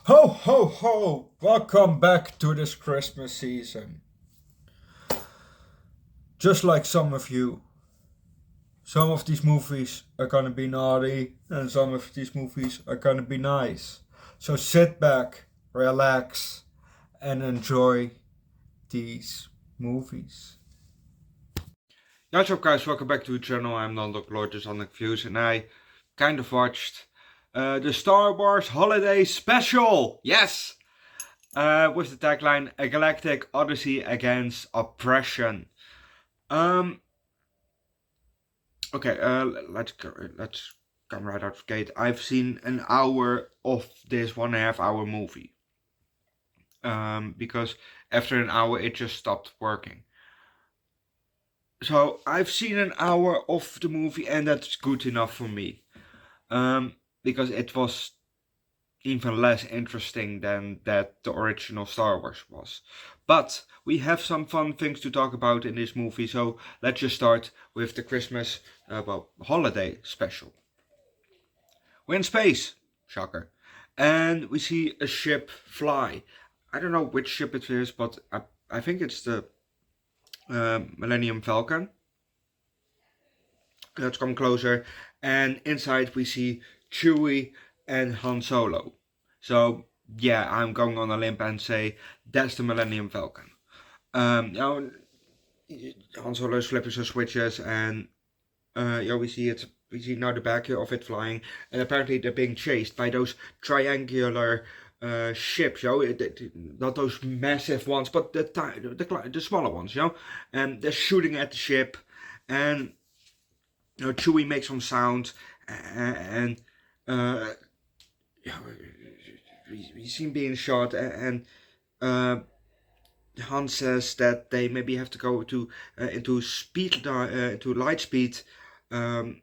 Ho ho ho! Welcome back to this Christmas season. Just like some of you, some of these movies are gonna be naughty and some of these movies are gonna be nice. So sit back, relax, and enjoy these movies. Yeah, what's up guys, welcome back to the channel. I'm Underdog Views and I kind of watched the Star Wars Holiday Special. Yes! With the tagline, A Galactic Odyssey Against Oppression. Um, okay, let's come right out of the gate. I've seen an hour of this 1.5 hour movie. Because after an hour it just stopped working. So I've seen an hour of the movie and that's good enough for me. Because it was even less interesting than that the original Star Wars was. But we have some fun things to talk about in this movie, so let's just start with the Christmas, holiday special. We're in space, shocker, and we see a ship fly. I don't know which ship it is, but I think it's the Millennium Falcon. Let's come closer, and inside we see Chewie and Han Solo. So yeah, I'm going on a limb and say that's the Millennium Falcon. Now Han Solo is flipping some switches, and yeah, we see it. We see now the back of it flying, and apparently they're being chased by those triangular ships, not those massive ones, but the smaller ones, and they're shooting at the ship, and Chewie makes some sound, and yeah, we see him being shot, and Han says that they maybe have to go to into speed, to light speed, um,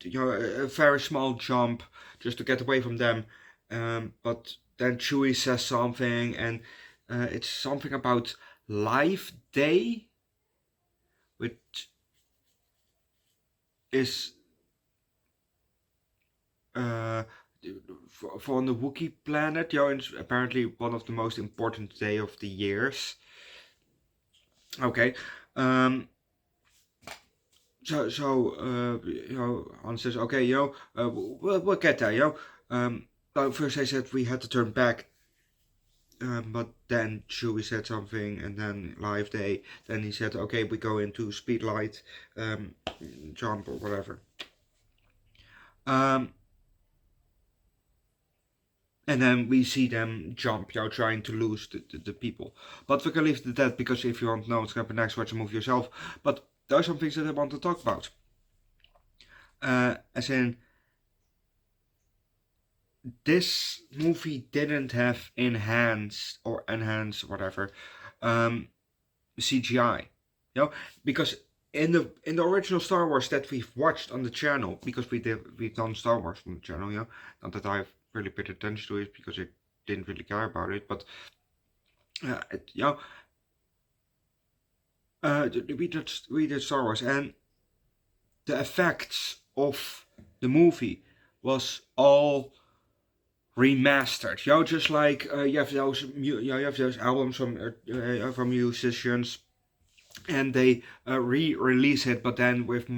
a very small jump just to get away from them. But then Chewie says something, and it's something about Life Day, which is uh, for on the Wookiee planet. It's apparently one of the most important day of the years. Okay. Um, Han says, okay, we'll get there, first they said we had to turn back, but then Chewie said something, and then Live Day, then he said, okay, we go into speed light, jump or whatever. And then we see them jump, trying to lose the people. But we can leave it at that, because if you want to know what's going to happen next, watch the movie yourself. But there are some things that I want to talk about. As in, this movie didn't have enhanced whatever CGI, because in the original Star Wars that we've watched on the channel, because we've done Star Wars on the channel, not that I've really paid attention to it because I didn't really care about it, but we did Star Wars, and the effects of the movie was all remastered. Just like you have those albums from musicians, and they re-release it, but then with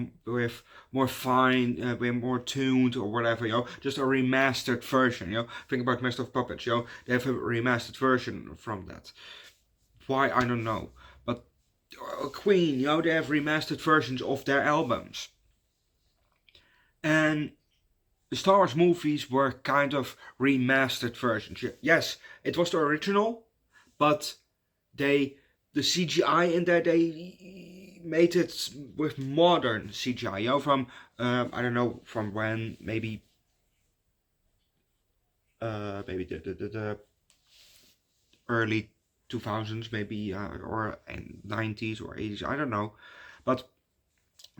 more fine, with more tuned or whatever, just a remastered version. Think about Master of Puppets. They have a remastered version from that. Why, I don't know, but Queen, they have remastered versions of their albums, and the Star Wars movies were kind of remastered versions. Yes, it was the original, but the CGI in there, they made it with modern CGI. From I don't know from when, maybe the early 2000s, maybe, or 90s or 80s. I don't know, but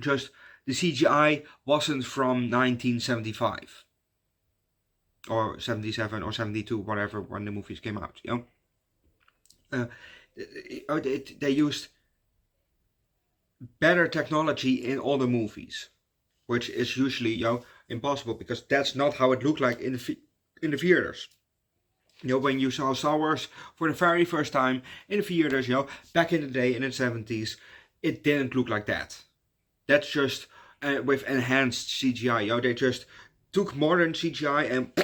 just the CGI wasn't from 1975 or 77 or 72, whatever, when the movies came out. They used better technology in all the movies, which is usually impossible, because that's not how it looked like in the theaters. When you saw Star Wars for the very first time in the theaters, back in the day in the 70s, it didn't look like that. That's just with enhanced CGI. They just took modern CGI and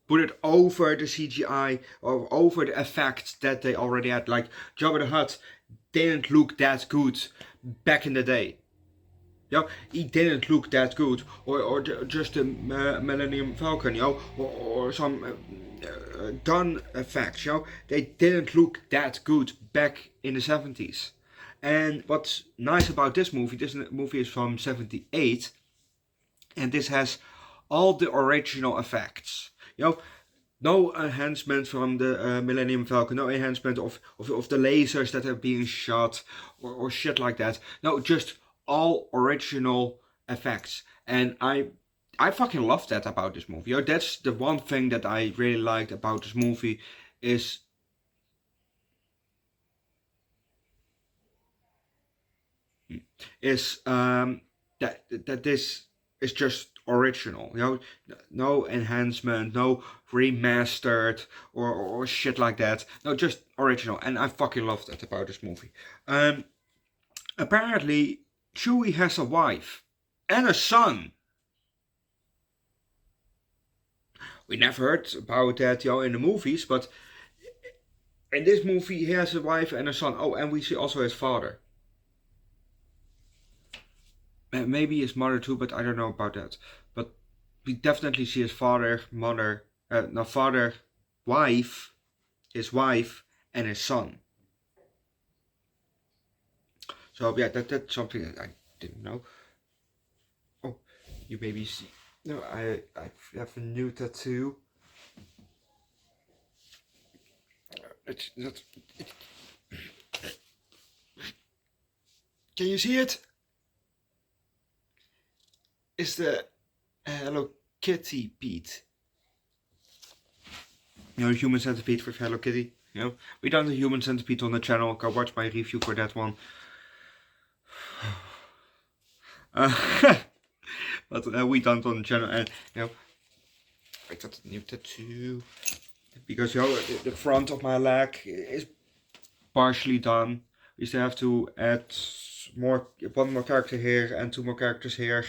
put it over the CGI or over the effects that they already had. Like Jabba the Hutt didn't look that good back in the day. He didn't look that good, or just the Millennium Falcon, or some gun effects, they didn't look that good back in the 70s. And what's nice about this movie is from 78, and this has all the original effects. No enhancement from the Millennium Falcon, no enhancement of the lasers that are being shot or shit like that. No, just all original effects. And I fucking love that about this movie. That's the one thing that I really liked about this movie is that this is just original. No enhancement, no remastered or shit like that. No, just original, and I fucking love that about this movie. Apparently, Chewie has a wife and a son. We never heard about that, in the movies, but in this movie he has a wife and a son. Oh, and we see also his father. Maybe his mother too, but I don't know about that. But we definitely see his father, mother, father, wife, his wife, and his son. So yeah, that's something that I didn't know. Oh, you maybe see. No, I have a new tattoo. It's not. Can you see it? It's the Hello Kitty Pete. The human centipede with Hello Kitty. We done the human centipede on the channel. Go watch my review for that one. But we done it on the channel, and I got a new tattoo because the front of my leg is partially done. We still have to add one more character here and 2 more characters here,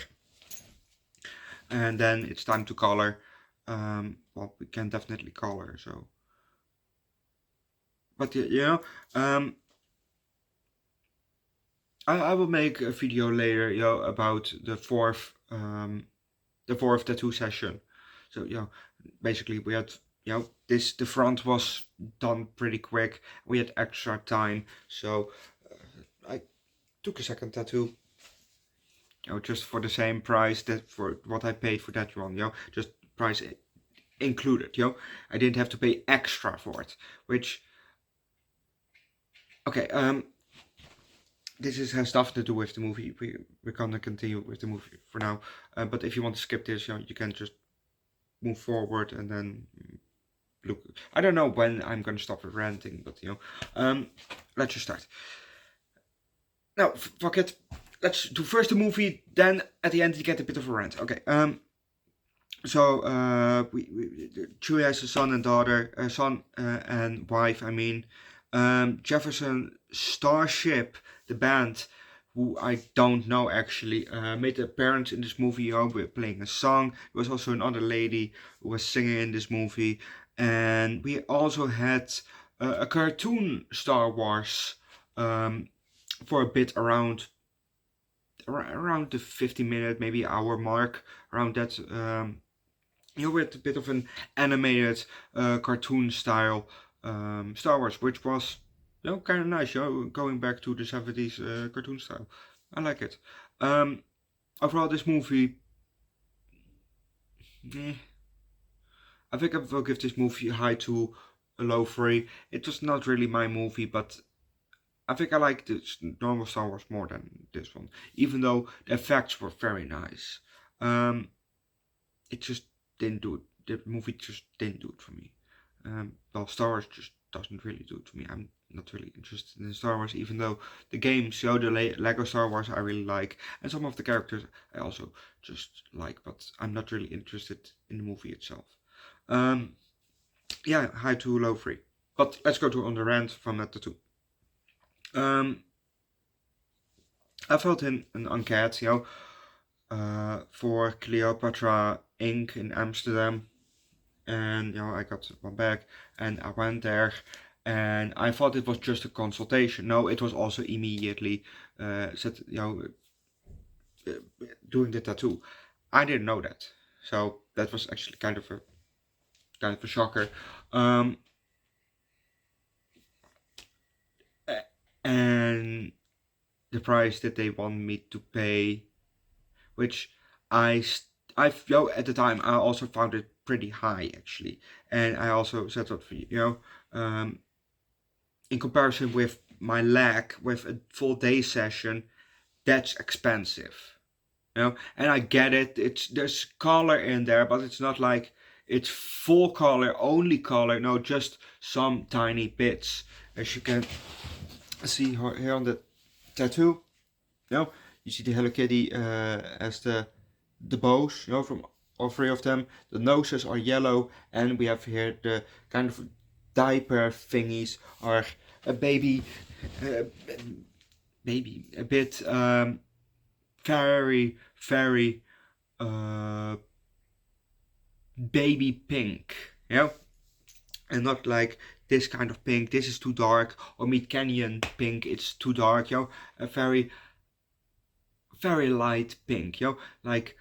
and then it's time to color. Well, we can definitely color, so. But I will make a video later, about the fourth tattoo session. So basically we had the front was done pretty quick. We had extra time, so I took a second tattoo. Just for the same price that for what I paid for that one. Just price included. I didn't have to pay extra for it, which. Okay. This has stuff to do with the movie. We're gonna continue with the movie for now. But if you want to skip this, you can just move forward and then look. I don't know when I'm gonna stop ranting, but let's just start. No, fuck it. Let's do first the movie, then at the end you get a bit of a rant. Okay. So Chewie has a son and daughter, son and wife. I mean, Jefferson Starship, the band, who I don't know actually, made an appearance in this movie. We're playing a song. There was also another lady who was singing in this movie, and we also had a cartoon Star Wars for a bit around the 50-minute, maybe hour mark, around that. With a bit of an animated cartoon style Star Wars, which was kind of nice, going back to the 70s cartoon style. I like it. Overall, this movie, I think I will give this movie a high to a low 3. It was not really my movie, but I think I like this normal Star Wars more than this one, even though the effects were very nice. It just didn't do it. The movie just didn't do it for me. Well, Star Wars just doesn't really do it for me. I'm not really interested in Star Wars, even though the games, the Lego Star Wars I really like, and some of the characters I also just like, but I'm not really interested in the movie itself. yeah, high to low 3. But let's go to on the rant from that tattoo. I felt in an enquête, for Cleopatra Inc. in Amsterdam, and I got one back, and I went there, and I thought it was just a consultation. No, it was also immediately said, doing the tattoo. I didn't know that, so that was actually kind of a shocker. And the price that they want me to pay, which I at the time I also found it pretty high actually, and I also said that for in comparison with my leg with a full day session, that's expensive, and I get it. There's color in there, but it's not like it's full color, only color. No, just some tiny bits, as you can see here on the tattoo. You see the Hello Kitty as the bows, from all 3 of them. The noses are yellow, and we have here the kind of diaper thingies are a baby, uh, a bit very, very baby pink, and not like this kind of pink. This is too dark, or Meat Canyon pink. It's too dark, a very, very light pink, like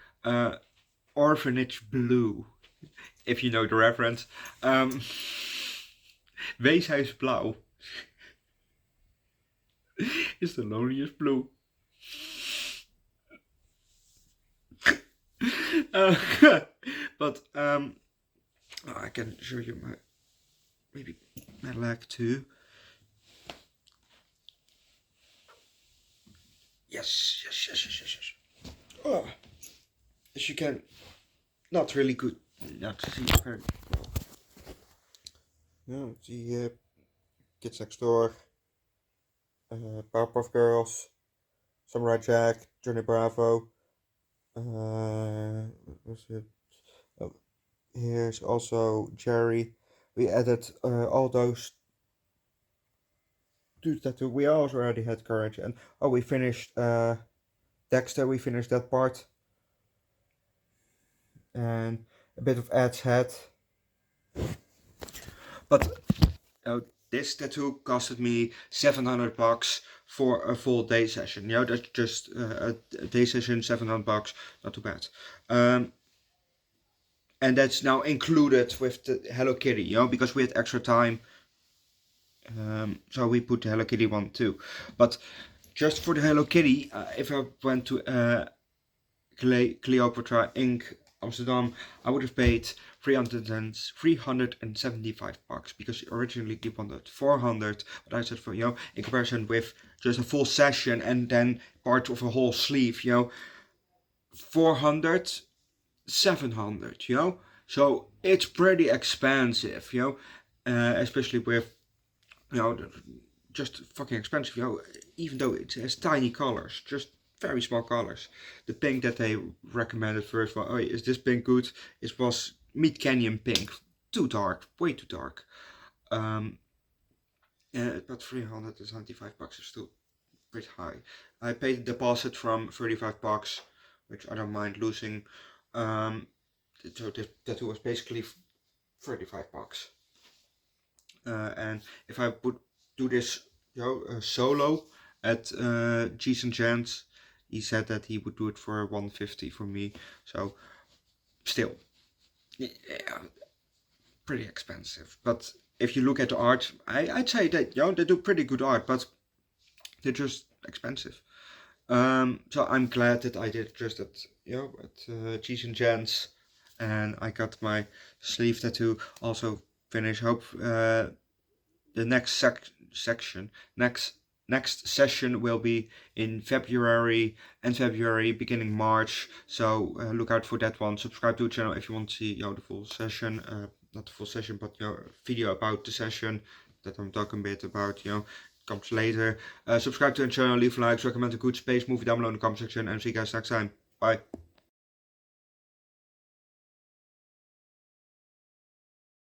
orphanage blue, if you know the reference. Weeshuisblauw is the loneliest blue. But I can show you maybe my leg too. Yes. Oh, as you can, not really good. Not see very well. The Kids Next Door, Powerpuff Girls, Samurai Jack, Johnny Bravo. What's it? Oh, here's also Jerry. We added all those to the tattoo. We also already had Courage, and we finished Dexter. We finished that part, and a bit of Ed's head. But this tattoo costed me $700 for a full day session. That's just a day session, $700, not too bad. And that's now included with the Hello Kitty, because we had extra time. So we put the Hello Kitty one too. But just for the Hello Kitty, if I went to Cleopatra Inc. Amsterdam, I would have paid $375, because originally they wanted 400, but I said for in comparison with just a full session and then part of a whole sleeve, 400, 700, so it's pretty expensive, especially with just fucking expensive, even though it has tiny colors, just very small colors. The pink that they recommended first, is this pink good? It was Meat Canyon pink, too dark, way too dark. But $375 is still pretty high. I paid a deposit from $35, which I don't mind losing. So the tattoo was basically $35. And if I would do this solo at Cheese and Chance, he said that he would do it for $150 for me. So still, pretty expensive. But if you look at the art, I'd say that they do pretty good art, but they're just expensive. So I'm glad that I did just at Cheese and Chance, and I got my sleeve tattoo also finished. Hope the next next session will be in February, beginning March. So look out for that one. Subscribe to the channel if you want to see the full session. Not the full session, but video about the session that I'm talking a bit about. Comes later. Subscribe to the channel, leave likes, recommend a good space movie down below in the comment section, and see you guys next time. Bye.